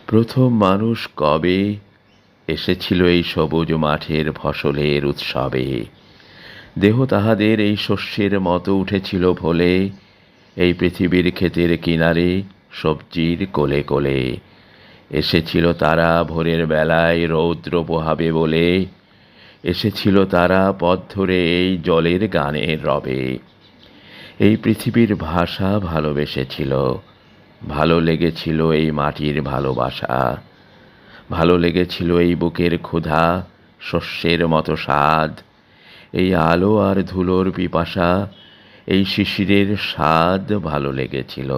প্রথম মানুষ কবে এসেছিল এই সবুজ মাঠের ফসলের উৎসবে। দেহ তাহাদের এই শস্যের মতো উঠেছিল ভোলে, এই পৃথিবীর ক্ষেতের কিনারে সবজির কোলে কোলে। এসেছিল তারা ভোরের বেলায় রৌদ্র পোহাবে বলে, এসেছিল তারা পথ ধরে এই জলের গানের রবে। এই পৃথিবীর ভাষা ভালোবেসেছিল, ভালো লেগেছিল এই মাটির ভালোবাসা, ভালো লেগেছিল এই বুকের ক্ষুধা, শস্যের মতো স্বাদ, এই আলো আর ধুলোর পিপাসা, এই শিশিরের স্বাদ ভালো লেগেছিল।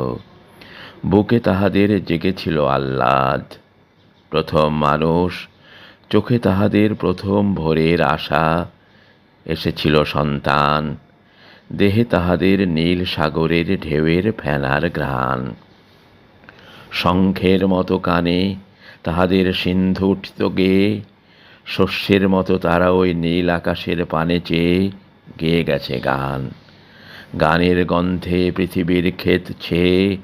বুকে তাহাদের জেগেছিল আহ্লাদ। প্রথম মানুষ, চোখে তাহাদের প্রথম ভোরের আশা। এসেছিল সন্তান, দেহে তাহাদের নীল সাগরের ঢেউয়ের ফেনার ঘ্রাণ। শঙ্খের মতো কানে তাহাদের সিন্ধু উঠিত গেয়ে, শস্যের মতো তারা ওই নীল আকাশের পানে চেয়ে গেয়ে গেছে গান। গানের গন্ধে পৃথিবীর ক্ষেত ছেয়ে,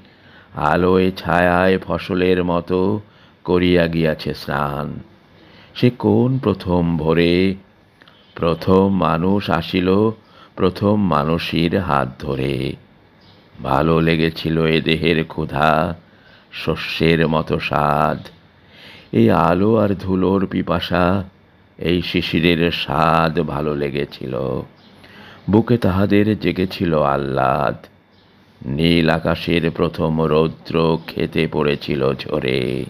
আলোয় ছায়ায় ফসলের মতো করিয়া গিয়াছে স্নান। সে কোন প্রথম ভোরে প্রথম মানুষ আসিল, প্রথম মানুষের হাত ধরে। ভালো লেগেছিল এ দেহের ক্ষুধা, শস্যের মতো স্বাদ, এই আলো আর ধুলোর পিপাসা, এই শিশিরের স্বাদ ভালো লেগেছিল। বুকে তাহাদের জেগেছিল আহ্লাদ। নীল আকাশের প্রথম রৌদ্র খেতে পড়েছিল ঝরে।